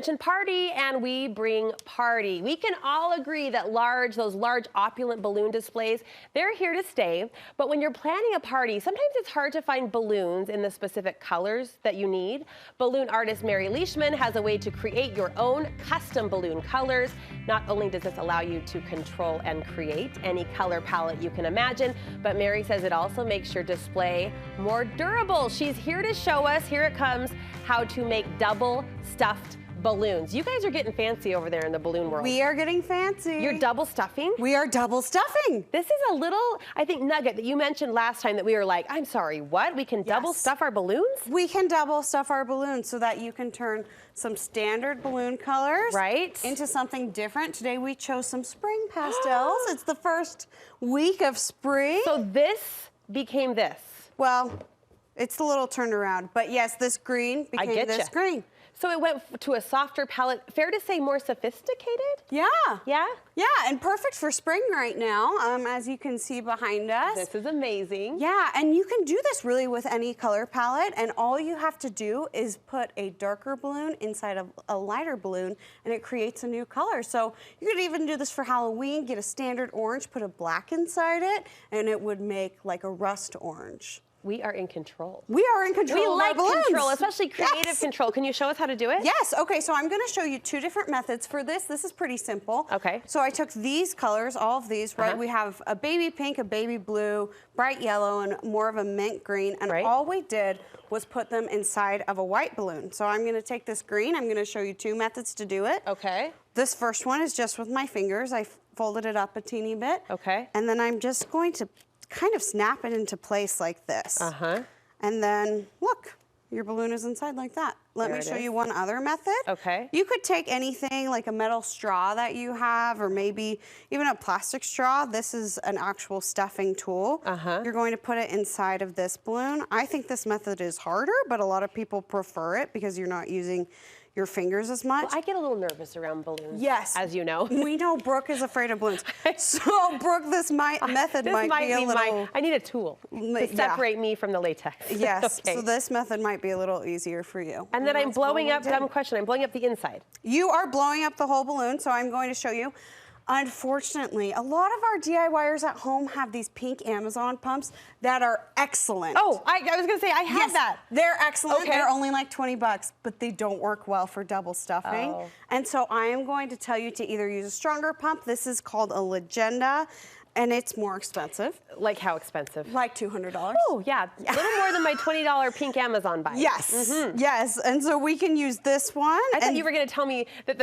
mention party and we bring party. We can all agree that those large opulent balloon displays, they're here to stay. But when you're planning a party, sometimes it's hard to find balloons in the specific colors that you need. Balloon artist Mary Leishman has a way to create your own custom balloon colors. Not only does this allow you to control and create any color palette you can imagine, but Mary says it also makes your display more durable. She's here to show us, here it comes, how to make double stuffed balloons. You guys are getting fancy over there in the balloon world. We are getting fancy. You're double stuffing? We are double stuffing. This is a little, I think, nugget that you mentioned last time that we were like, I'm sorry, what? We can double stuff our balloons? We can double stuff our balloons so that you can turn some standard balloon colors into something different. Today we chose some spring pastels. It's the first week of spring. So this became this. Well, it's a little turned around, but yes, this green became this green. So it went to a softer palette, fair to say more sophisticated? Yeah. Yeah? Yeah, and perfect for spring right now, as you can see behind us. This is amazing. Yeah, and you can do this really with any color palette, and all you have to do is put a darker balloon inside of a lighter balloon, and it creates a new color. So you could even do this for Halloween, get a standard orange, put a black inside it, and it would make like a rust orange. We are in control. We are in control of our balloons. We like control, especially creative control. Can you show us how to do it? Yes, okay, so I'm gonna show you two different methods for this. This is pretty simple. Okay. So I took these colors, all of these, right? We have a baby pink, a baby blue, bright yellow, and more of a mint green. And all we did was put them inside of a white balloon. So I'm gonna take this green, I'm gonna show you two methods to do it. Okay. This first one is just with my fingers. I folded it up a teeny bit. Okay. And then I'm just going to kind of snap it into place like this. And then, look, your balloon is inside like that. Let me show you one other method. Okay. You could take anything like a metal straw that you have, or maybe even a plastic straw. This is an actual stuffing tool. You're going to put it inside of this balloon. I think this method is harder, but a lot of people prefer it because you're not using your fingers as much. Well, I get a little nervous around balloons. Yes. As you know. We know Brooke is afraid of balloons. So, Brooke, this method might be a little... I need a tool to separate me from the latex. Yes, so this method might be a little easier for you. And then I'm blowing up, dumb question, I'm blowing up the inside. You are blowing up the whole balloon, so I'm going to show you. Unfortunately, a lot of our DIYers at home have these pink Amazon pumps that are excellent. Oh, I was gonna say, I have that. They're excellent. They're only like 20 bucks, but they don't work well for double stuffing. And so I am going to tell you to either use a stronger pump. This is called a Legenda, and it's more expensive. Like how expensive? Like $200. Oh, yeah. A little more than my $20 pink Amazon buy. Yes, yes. And so we can use this one. I thought you were going to tell me that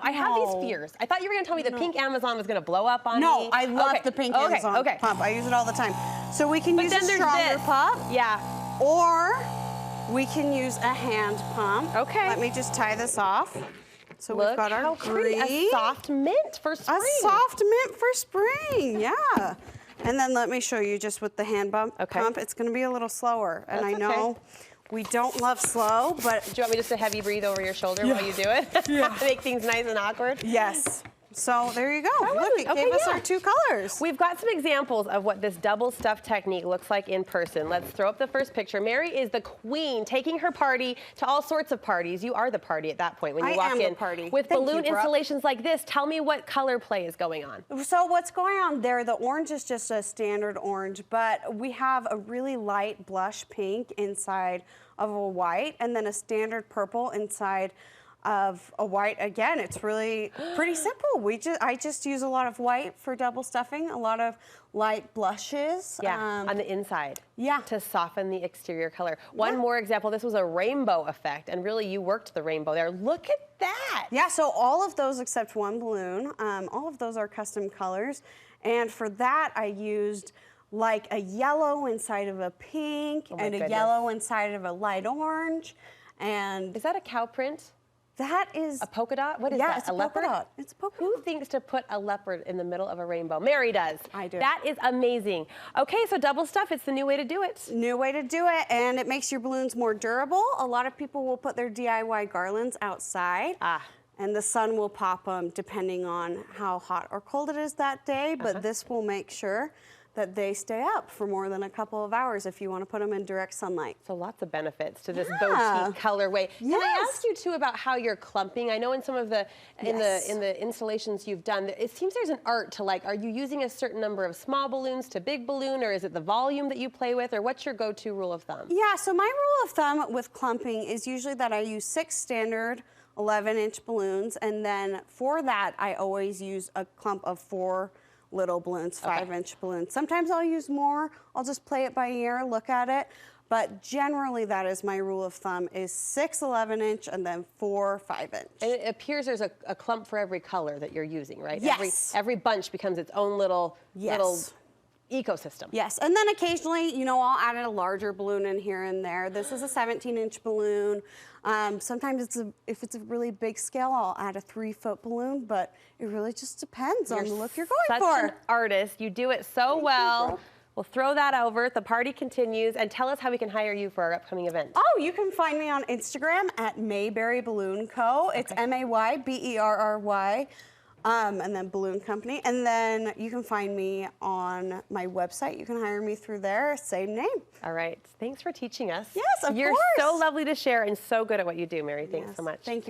I have these fears. I thought you were going to tell me the pink Amazon was going to blow up on me. No, I love the pink Amazon pump. I use it all the time. So we can use a stronger pump. Yeah. Or we can use a hand pump. Okay. Let me just tie this off. So we've got our green. A soft mint for spring. A soft mint for spring, yeah. And then let me show you just with the hand pump. It's gonna be a little slower. And I know we don't love slow, but... Do you want me just to heavy breathe over your shoulder while you do it? Make things nice and awkward? Yes. So there you go. Look, it gave us our two colors. We've got some examples of what this double stuff technique looks like in person. Let's throw up the first picture. Mary is the queen, taking her party to all sorts of parties. You are the party at that point when you walk in. With balloon installations like this, tell me what color play is going on. So what's going on there, the orange is just a standard orange, but we have a really light blush pink inside of a white, and then a standard purple inside of a white. Again, it's really pretty simple. I just use a lot of white for double stuffing, a lot of light blushes. Yeah, on the inside. Yeah. To soften the exterior color. One more example, this was a rainbow effect, and really you worked the rainbow there. Look at that. Yeah, so all of those except one balloon, all of those are custom colors. And for that, I used like a yellow inside of a pink and a yellow inside of a light orange. And is that a cow print? That is a polka dot. What is that? Yeah, it's a leopard. Polka dot. It's a polka dot. Who thinks to put a leopard in the middle of a rainbow? Mary does. I do. That is amazing. Okay, so double stuff. It's the new way to do it. New way to do it, and it makes your balloons more durable. A lot of people will put their DIY garlands outside. And the sun will pop them depending on how hot or cold it is that day, but this will make sure that they stay up for more than a couple of hours if you want to put them in direct sunlight. So lots of benefits to this Yeah. boutique colorway. Can I Yes. ask you too about how you're clumping? I know in some of the Yes. in the installations you've done, it seems there's an art to, like, are you using a certain number of small balloons to big balloon, or is it the volume that you play with, or what's your go-to rule of thumb? Yeah, so my rule of thumb with clumping is usually that I use 6 standard 11-inch balloons, and then for that I always use a clump of 4 little balloons, 5-inch balloons. Sometimes I'll use more. I'll just play it by ear, look at it. But generally that is my rule of thumb, is 6 11-inch and then 4 5-inch. And it appears there's a clump for every color that you're using, right? Yes. Every bunch becomes its own little ecosystem. Yes, and then occasionally, you know, I'll add a larger balloon in here and there. This is a 17-inch balloon. Sometimes if it's a really big scale, I'll add a 3-foot balloon, but it really just depends on the look you're going for. Such an artist. You do it so well. We'll throw that over. The party continues. And tell us how we can hire you for our upcoming event. Oh, you can find me on Instagram at Mayberry Balloon Co. It's MAYBERRY. And then Balloon Company. And then you can find me on my website. You can hire me through there, same name. All right. Thanks for teaching us. Yes, of You're course. so lovely to share and so good at what you do, Mary. Thanks so much. Thank you.